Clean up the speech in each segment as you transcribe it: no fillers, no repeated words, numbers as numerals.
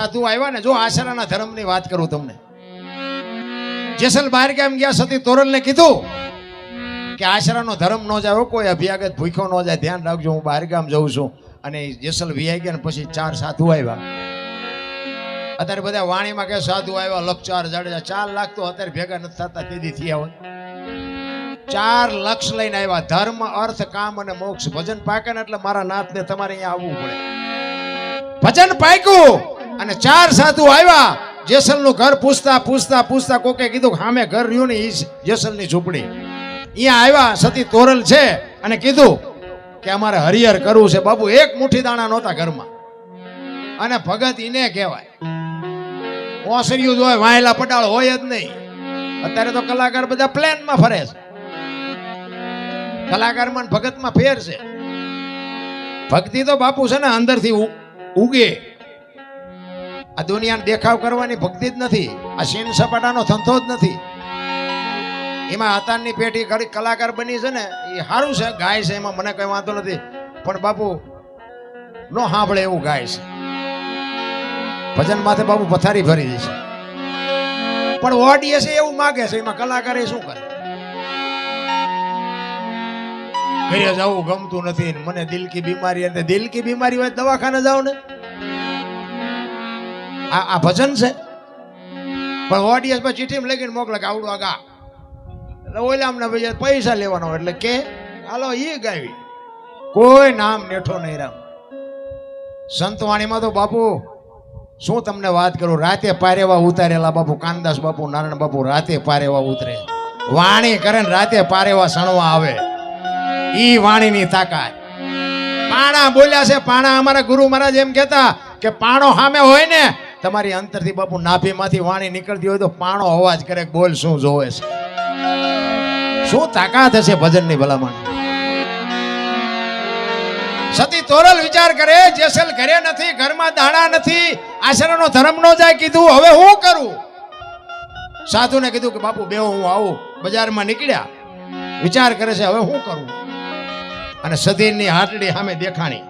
સાધુ આવ્યા ને, જો આશરાના ધર્મની વાત કરું તમને. જેસલ બહાર ગામ ગયા, સતી તોરલને કીધું કે આશરાનો ધર્મ ન જાય, કોઈ અભ્યાગત ભૂખ્યો ન જાય, ધ્યાન રાખજો, હું બહાર ગામ જઉં છું. અને જેસલ વિયાઈ ગયા ને પછી 4 સાધુ આવ્યા. અત્યારે બધા વાણીમાં કે સાધુ આવ્યા 1,04,000 જાડેજા, 4 લાખ તો અત્યારે ભેગા નથી થતા, તેથી થયા હોય. 4 લક્ષ લઈને આવ્યા. ધર્મ, અર્થ, કામ અને મોક્ષ. ભજન પાકે ને એટલે મારા નાથને તમારે અહીંયા આવવું પડે. ભજન પાક્યું અને 4 સાધુ આવ્યા. જેસલ નું ઘર પૂછતા પૂછતા પૂછતા કોકે કીધું કે સામે ઘર રહ્યું ને, જેસલ ની ઝૂંપડી. અહીંયા આવ્યા. સતી તોરલ છે અને કીધું કે અમારે હરિહર કરવું છે. બાપુ એક મુઠ્ઠી દાણા નહોતા ઘરમાં. અને ભગત ઈને કહેવાય. ઓસરિયું હોય, વાયેલા પડાળ હોય જ નહીં. અત્યારે તો કલાકાર બધા પ્લેનમાં ફરે છે. કલાકારમાં ભગતમાં ફેર છે. ભક્તિ તો બાપુ છે ને અંદરથી ઉગે. આ દુનિયાને દેખાવ કરવાની ભક્તિ જ નથી. આ સીન સપાટાનો ધંધો જ નથી. એમાં અતારની પેઢી ઘડી કલાકાર બની છે ને, એ સારું છે, ગાય છે, એમાં મને કઈ વાંધો નથી. પણ બાપુ નો સાંભળે એવું ગાય છે. ભજન માથે બાપુ પથારી ભરી જશે. પણ ઓડિયન્સ એવું માગે છે, એમાં કલાકાર શું કરે? ઘરે જવું ગમતું નથી, મને દિલ કી બીમારી. અને દિલ કી બીમારી હોય દવાખાને જાવ ને. આ ભજન છે. પણ ઓડિયન્સ પર ચીઠી લખીને મોકલે કે આવડું આગા. એટલે ઓલામને ભાઈ પૈસા લેવાનો, એટલે કે હાલો એ ગાવી. કોઈ નામ નેઠો નહીં રામ. સંતવાણીમાં તો બાપુ શું તમને વાત કરું, રાતે પારેવા ઉતારેલા બાપુ કાનદાસ બાપુ, નારાયણ બાપુ રાતે પારેવા ઉતરે. વાણી કરે ને રાતે પારેવા સણવા આવે. ઈ વાણીની તાકાત. પાણા બોલ્યા છે, પાણા. અમારા ગુરુ મહારાજ એમ કહેતા કે પાણો સામે હોય ને, તમારી અંતરથી બાપુ નાભીમાંથી વાણી નીકળતી હોય તો પાણો અવાજ કરે, બોલ શું જોવે છે. શું તાકાત હશે ભજનની ભલામણ. સતી તોરલ વિચાર કરે, જેસલ ઘરે નથી, ઘરમાં દાણા નથી, આશરાનો ધર્મ નો જાય. કીધું હવે હું કરું? સાધુને કીધું કે બાપુ બેહો, હું આવું. બજારમાં નીકળ્યા. વિચાર કરે છે હવે હું કરું. અને સધીરની હાટડી સામે દેખાણી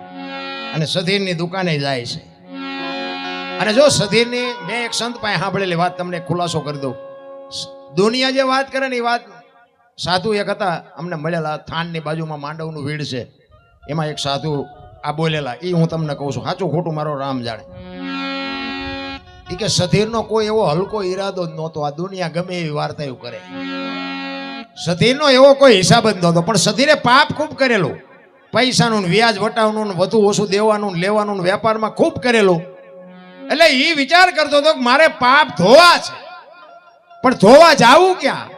અને સધીરની દુકાને જાય છે. અને જો સધીરની, મેં એક સંત પાસે સાંભળેલી વાત તમને ખુલાસો કરી દઉં. દુનિયા જે વાત કરે ને એ વાત, સાધુ એક હતા અમને મળેલા, થાનની બાજુમાં માંડવનું વીડ છે, એમાં એક સાધુ આ બોલેલા. એ હું તમને કહું છું, સાચું ખોટું મારો રામ જાણે. એ કે સધીરનો કોઈ એવો હલકો ઈરાદો જ નહોતો. આ દુનિયા ગમે એવી વાર્તાઓ કરે, સધીરનો એવો કોઈ હિસાબ જ નહોતો. પણ સધીરે પાપ ખૂબ કરેલું. પૈસાનું વ્યાજ વટાવનું, વધુ ઓછું દેવાનું, લેવાનું, વેપારમાં ખૂબ કરેલું. એટલે એ વિચાર કરતો હતો કે મારે પાપ ધોવા છે, પણ ધોવા જાવું ક્યાં?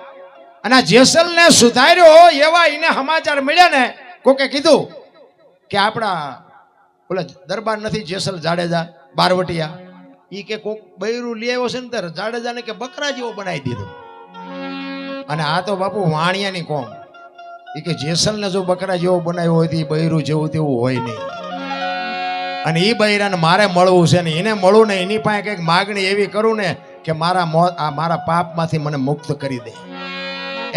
અને આ જેસલને સુધાર્યો એવા એને સમાચાર મળ્યા ને. કોકે કીધું કે આપણા ઓલા દરબાર નથી જેસલ જાડેજા બારવટિયા, ઈ કે કોક બૈરું લઈ આવ્યો છે ને, ત્યારે જાડેજાને કે બકરા જેવો બનાવી દીધો. અને આ તો બાપુ વાણિયાની કોમ. એ કે જેસલને જો બકરા જેવો બનાવ્યો હોય તો એ બૈરું જેવું તેવું હોય નહીં. અને એ બૈરાને મારે મળવું છે ને, એને મળવું ને, એની પાસે કંઈક માગણી એવી કરું ને કે મારા પાપમાંથી મને મુક્ત કરી દે.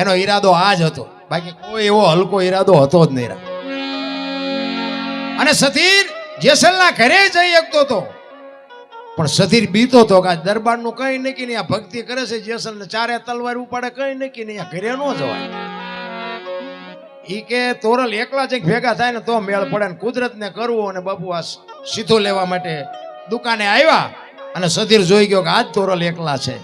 એનો ઈરાદો આ જ હતો, બાકી કોઈ એવો હલકો ઈરાદો હતો જ નહીં. અને સધીર જેસલના ઘરે જઈ શકતો હતો, પણ સધીર બીતો હતો કે દરબારનું કઈ નક્કી નહીં, આ ભક્તિ કરે છે જેસલને, 4 તલવાર ઉપાડે, કઈ નક્કી નહીં, આ ઘરે ન જવાય. ઈ કે તોરલ એકલા જ ભેગા થાય ને તો મેળ પડે ને, કુદરતને કરવું. અને બાપુ આ સીધો લેવા માટે દુકાને આવ્યા. અને સધીર જોઈ ગયો કે આજ તોરલ એકલા છે.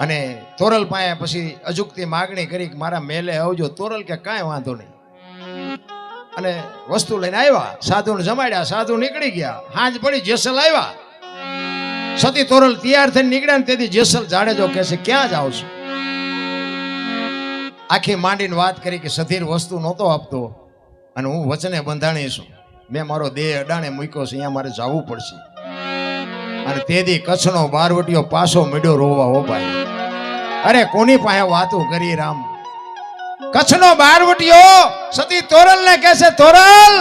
અને તોરલ પાસે પછી અજુકતી માગણી કરી કે મારા મેલે આવજો. તોરલ કે કાંઈ વાંધો નહીં. અને વસ્તુ લઈને આવ્યા, સાધુને જમાડ્યા, સાધુ નીકળી ગયા. હાંજ પડી, જેસલ આવ્યા. સતી તોરલ તૈયાર થઈને નીકળ્યા ને તેથી જેસલ જાડેજો કહે છે ક્યાં જાવ છો? આખી માંડીને વાત કરી કે સધીર વસ્તુ નહોતો આપતો અને હું વચને બંધાણી છું, મેં મારો દેહ અડાણે મૂક્યો છે, અહીંયા મારે જવું પડશે. અને તેથી કચ્છનો બારવટીયો પાછો મીડ્યો રોવા. હો ભાઈ, અરે કોની પાસે વાતો કરી રામ? કચ્છનો બારવટીયો સતી તોરલને કહે છે, તોરલ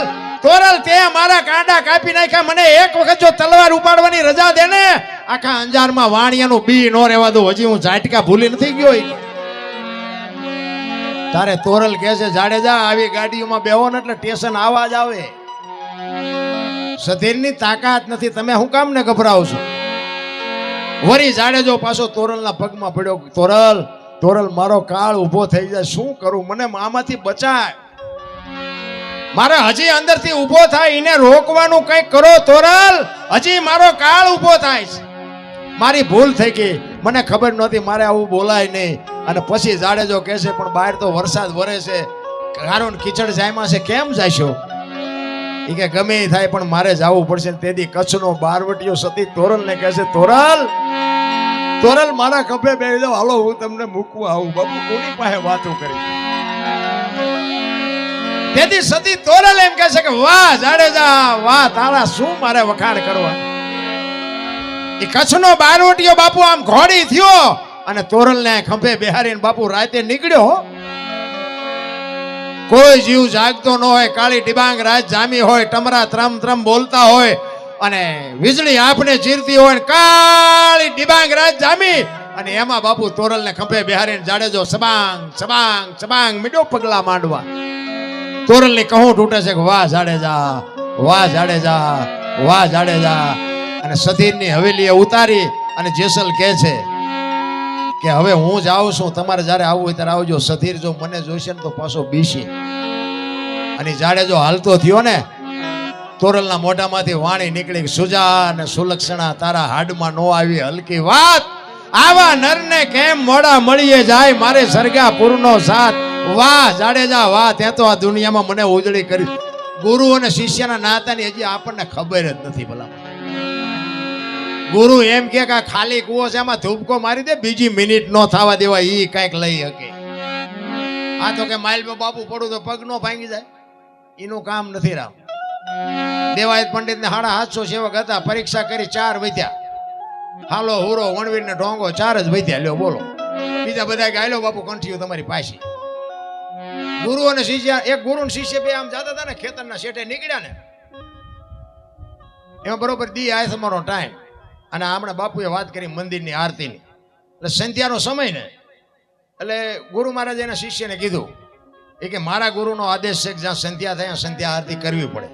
તોરલ તે મારા કાંડા કાપી નાખ્યા, મને એક વખત જો તલવાર ઉપાડવાની રજા દે ને, આખા અંજારમાં વાણિયાનું બી નો રહેવા દો. હજી હું ઝાટકા ભૂલી નથી ગયો. તારે તોરલ કહે છે જાડેજા આવી ગાડીઓમાં બેહો ને એટલે સ્ટેશન આવાજ આવે. સધીરની તાકાત નથી, તમે શું કામ ને ગભરાવ છો? વરી જાડેજો પાછો તોરલના પગમાં પડ્યો. તોરલ, તોરલ, મારો કાળ ઊભો થઈ જાય, શું કરું? મને આમાંથી બચાય. મારે હજી અંદરથી ઊભો થાય એને રોકવાનું કંઈક કરો તોરલ. હજી મારો કાળ ઊભો થાય છે. મારી ભૂલ થઈ ગઈ, મને ખબર નહોતી, મારે આવું બોલાય નહીં. અને પછી જાડેજો કહે છે, પણ બહાર તો વરસાદ વરે છે, ગારો ને કીચડ જાયમાં છે, કેમ જાશો? એ કે ગમે એ થાય પણ મારે જવું પડશે. તેથી કચ્છનો બારવટીયો સતી તોરલને કહે છે, તોરલ, તોરલ, મારા ખભે બેસી જાઓ, હાલો હું તમને મૂકવા આવું. બાપુ કોની પાસે વાતો કરી? તેથી સતી તોરલ એમ કહે છે કે વાહ જાડેજા, વાહ, તારા શું મારે વખાણ કરવા. એ કચ્છનો બારવટીયો બાપુ આમ ઘોડી થયો અને તોરલને ખંભે બેહારીને બાપુ રાતે નીકળ્યો. કોઈ જીવ જાગતો ન હોય, કાળી ડિબાંગ રાત જામી હોય, ટમરા ત્રમ ત્રમ બોલતા હોય અને વીજળી આંખને ચીરતી હોય, કાળી ડિબાંગ રાત જામી અને એમાં બાપુ તોરલને ખંભે બેહારીને જાડેજો સબાંગ સબાંગ સબાંગ મીડો પગલા માંડવા. તોરલની કહું તૂટે છે કે વાહ જાડેજા, વાહ જાડેજા, વાહ જાડેજા. અને સધીરની હવેલીએ ઉતારી અને જેસલ કહે છે કે હવે હું જાઉં છું, તમારે જ્યારે આવવું હોય ત્યારે આવજો. સધીર જો મને જોઈશે ને તો પાછો બીસી. અને જાડેજો હાલતો થયો ને, તોરલના મોઢામાંથી વાણી નીકળી, સુજા અને સુલક્ષણા, તારા હાડમાં નો આવી હલકી વાત. આવા નરને કેમ મોડા મળીએ જાય, મારે સરગાપુરનો સાથ. વાહ જાડેજા, વાહ, ત્યાં તો આ દુનિયામાં મને ઉજળી કરી. ગુરુ અને શિષ્યના નાતાની હજી આપણને ખબર જ નથી. ભલા ગુરુ એમ કે ખાલી કૂવો છે, એમાં ધૂપકો મારી દે, બીજી મિનિટ નો થવા દેવા, ઈ કઈક લઈ શકે. આ તો કે માઇલ બાપુ પડું તો પગ નો ભાંગી જાય, એનું કામ નથી. રામ દેવાયત પંડિત ને 750 સેવક હતા, પરીક્ષા કરી 4 વધ્યા. હાલો હુરો વણવીર ને ઢોંગો 4 જ વધ્યા. લ્યો બોલો, બીજા બધા ગાયલો બાપુ કંઠીઓ તમારી પાસે. ગુરુ અને શિષ્ય, એક ગુરુ ને શિષ્ય બે આમ જતા હતા ને, ખેતરના શેઠે નીકળ્યા ને, એમાં બરોબર દી આય તમારો ટાઈમ. અને હમણાં બાપુએ વાત કરી મંદિરની આરતીની, એટલે સંધ્યાનો સમય ને, એટલે ગુરુ મહારાજ એના શિષ્યને કીધું એ કે મારા ગુરુનો આદેશ છે કે જ્યાં સંધ્યા થાય સંધ્યા આરતી કરવી પડે.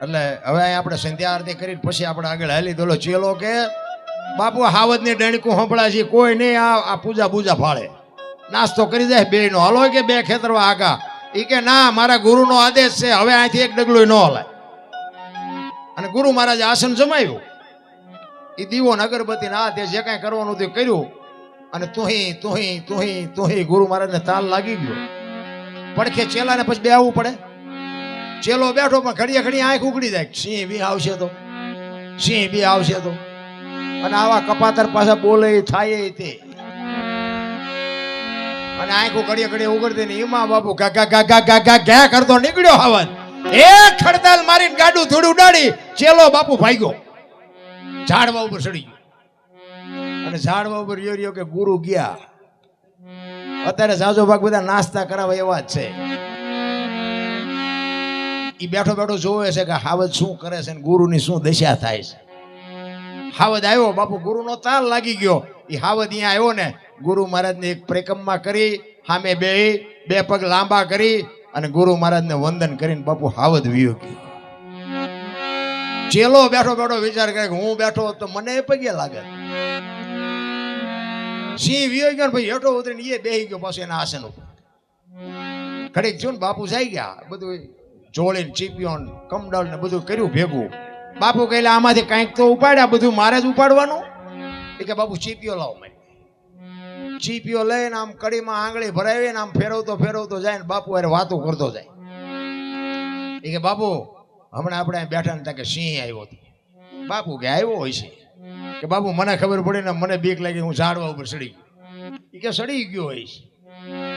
એટલે હવે અહીં આપણે સંધ્યા આરતી કરી પછી આપણે આગળ હાલી દોલો. ચેલો કે બાપુ હાવજની ડણકું સંભળાય છે, કોઈ નહીં આ પૂજા બૂજા ફાળે, નાસ્તો કરી જાય બે નો હાલો કે બે ખેતરવા આગા. એ કે ના, મારા ગુરુનો આદેશ છે, હવે અહીંથી એક ડગલું ન હલાય. અને ગુરુ મહારાજે આસન જમાવ્યું, એ દીવો ને અગરબત્તી ના તે જે કાંઈ કરવાનું તે કર્યું. અને તુહી ગુરુ મહારાજને તાલ લાગી ગયો. પડખે ચેલાને પછી બેહવું પડે. ચેલો બેઠો પણ ઘડીએ ઘડીએ આંખ ઉગડી જાય, સિંહ બી આવશે તો, સિંહ બી આવશે તો. અને આવા કપાતર પાછા બોલે થાય તે, અને આંખો ઘડીએ ઘડીએ ઉગડતી ને એમાં બાપુ ગા ગા ગા ગા ગા ગા ઘા કરતો નીકળ્યો હાવન. એક ખડતાલ મારીને ગાડું થોડું ઉડાડી, ચેલો બાપુ ભાગ્યો, ઝાડવા ઉપર ચડી ગયો. અને ઝાડવા ઉપર રહ્યો કે ગુરુ ગયા. અત્યારે જાજો ભાગ બધા નાસ્તા કરાવે એવા જ છે. ઈ બેઠો બેઠો જોવે છે કે હાવજ શું કરે છે ને ગુરુની શું દશા થાય છે. હાવજ આવ્યો, બાપુ ગુરુનો તાલ લાગી ગયો. એ હાવજ અહીંયા આવ્યો ને, ગુરુ મહારાજને એક પરિક્રમા કરી, સામે બે પગ લાંબા કરી અને ગુરુ મહારાજને વંદન કરીને બાપુ હાવજ વિયો ગયો. ચેલો બેઠો બેઠો વિચાર કરે કે હું બેઠો તો મને પગે લાગે. સિંહ વિયો ગયો ને ભાઈ હેઠો ઉતરીને એ બેહી ગયો પાછો એના આસન ઉપર. ઘડીક જો ને બાપુ જઈ ગયા, બધું જોડીને ચીપ્યો કમડલ ને બધું કર્યું ભેગું. બાપુ કહેલા આમાંથી કંઈક તો ઉપાડ્યા, બધું મારે જ ઉપાડવાનું. એ કે બાપુ ચીપિયો લાવો. મને ચીપિયો લઈને આમ કડીમાં આંગળી ભરાવીને આમ ફેરવતો જાય ને બાપુ અરે વાતો કરતો જાય. એ કે બાપુ હમણાં આપણે બેઠા ને કે સિંહ આવ્યો હતો. બાપુ કે આવ્યો હોય છે કે બાપુ મને ખબર પડી ને મને બીક લાગી, હું ઝાડવા ઉપર ચડી ગયો. એ કે સડી ગયો હોય છે.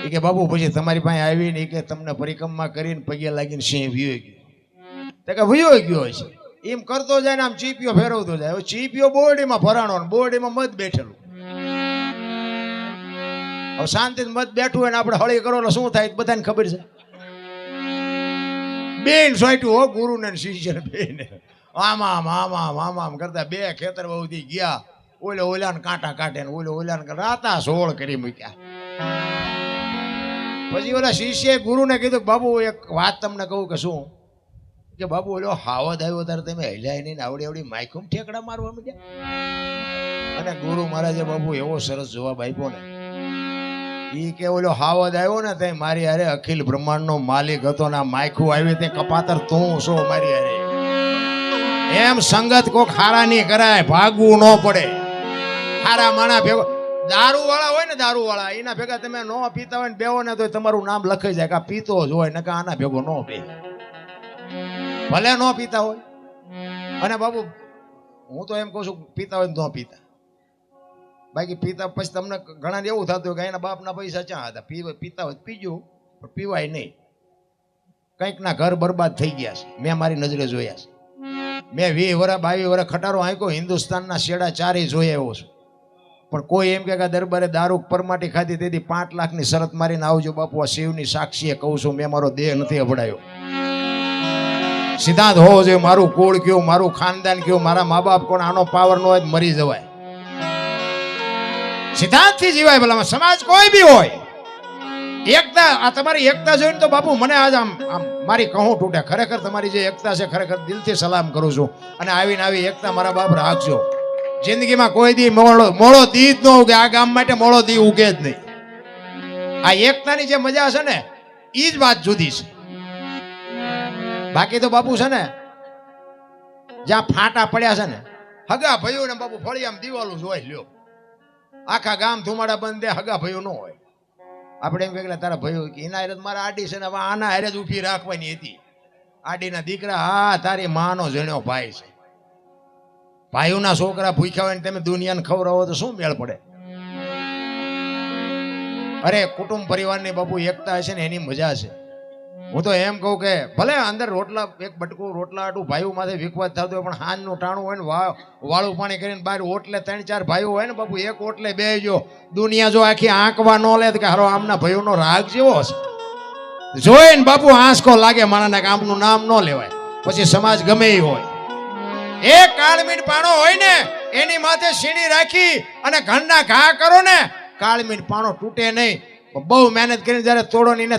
એ કે બાપુ પછી તમારી પાસે આવીને એ કે તમને પરિક્રમા કરીને પગે લાગીને સિંહ વિયો ગયો. તો કે વિયો ગયો હોય છે. એમ કરતો જાય ને આમ ચીપિયો ફેરવતો જાય. હવે ચીપિયો બોરડીમાં ભરાણો ને બોરડીમાં મત બેઠેલું. હવે શાંતિ મત બેઠું હોય ને આપણે હળી કરો એટલે શું થાય બધાને ખબર છે. બેન સોટ્યું હો, ગુરુ ને શિષ્ય બેન આમ કરતા બે ખેતર બહુથી ગયા. ઓલાને કાંટા કાઢે ને ઓલાને રાતા સોળ કરી મૂક્યા. પછી ઓલા શિષ્ય ગુરુને કીધું બાબુ એક વાત તમને કહું કે શું? કે બાપુ ઓલો હાવદ આવ્યો ત્યારે તમે હલ્યા નહીં ને આવડી આવડી માઇકુમ ઠેકડા મારવા માંડ્યા. અને ગુરુ મહારાજે બાપુ એવો સરસ જવાબ આપ્યો ને, ઈ કે ઓલો હાવદ આવ્યો ને તે મારી હારે અખિલ બ્રહ્માંડ નો માલિક હતો ને માયખું આવી તે કપાતર તું છો મારી હારે. એમ સંગત કોક હારા નહીં કરાય, ભાગવું ન પડે. હારા માણા ભેગો દારૂ વાળા હોય ને, દારૂ વાળા એના ભેગા તમે ન પીતા હોય ને બેવો ને તો તમારું નામ લખાઈ જાય કે આ પીતો જ હોય ને કે આના ભેગો ન બે, ભલે ન પીતા હોય. અને બાબુ હું તો એમ કહું છું પીતા હોય ને ન પીતા, બાકી પીતા પછી તમને ઘણા એવું થતું હોય કે એના બાપના પૈસા ક્યાં હતા, પીતા હોય પીજો પણ પીવાય નહીં. કંઈક ના ઘર બરબાદ થઈ ગયા છે, મેં મારી નજરે જોયા છે. મેં 20 વર્ષ 22 વર્ષ ખટારો આંક્યો, હિન્દુસ્તાનના શેડા ચારેય જોઈ આવ્યો છું. પણ કોઈ એમ કે દરબારે દારૂ પરમાટી ખાધી તેથી 5 લાખની શરત મારીને આવજો બાપુ, આ શિવની સાક્ષીએ કહું છું, મેં મારો દેહ નથી અભડાયો. સિદ્ધાંત હોવો જોઈએ, મારું કુળ કયું, મારું ખાનદાન કયું, મારા મા બાપ કોણ, આનો પાવર ન હોય મરી જવાય. સિદ્ધાંત થી જીવાય. ભલા સમાજ કોઈ બી હોય, એકતા, આ તમારી એકતા જોઈને તો બાપુ મને આજ આમ મારી કહું તૂટે. ખરેખર તમારી જે એકતા છે ખરેખર દિલથી સલામ કરું છું. અને આવીને આવી એકતા મારા બાપ રાખજો. જિંદગીમાં કોઈ દી મોડો દી જ ન ઉગે, આ ગામ માટે મોડો દી ઉગે જ નહીં. આ એકતાની જે મજા છે ને એ જ વાત જુદી છે. બાકી તો બાપુ છે ને જ્યાં ફાટા પડ્યા છે ને હગા ભાઈઓ ને બાપુ ફળિયામાં દિવાલું જોઈ લ્યો, આખા ગામ ધુમાડા બંધ દે, હગા ભાઈઓ ન હોય. આપણે એમ કે તારા ભાઈઓ એના હારે મારા આડી છે ને આના હારે જ ઊભી રાખવાની હતી. આડીના દીકરા, હા તારી માનો જણ્યો ભાઈ છે. ભાઈઓના છોકરા ભૂખ્યા હોય ને તમે દુનિયાને ખવડાવો તો શું મેળ પડે? અરે કુટુંબ પરિવારની બાપુ એકતા હશે ને એની મજા છે. હું તો એમ કહું કે ભલે અંદર રોટલા એક બટકું રોટલા આટું ભાઈઓ માથે વિખવાદ થતો હોય, પણ હાંજનું ટાણું હોય ને વાળું પાણી કરીને બહાર ઓટલે 3-4 ભાઈઓ હોય ને બાપુ, એક ઓટલે બેસજો. દુનિયા જો આખી આંકવા ન લે કે હારો આમના ભાઈઓનો રાગ જેવો હશે, જોઈને બાપુ આંસકો લાગે માણાના કે આમનું નામ ન લેવાય. પછી સમાજ ગમે એ હોય, એક કાળમીન પાણો હોય ને એની માથે સીણી રાખી અને ઘરના ઘા કરો ને, કાળમીન પાણો તૂટે નહીં. બહુ મહેનત કરીને જયારે તોડો ને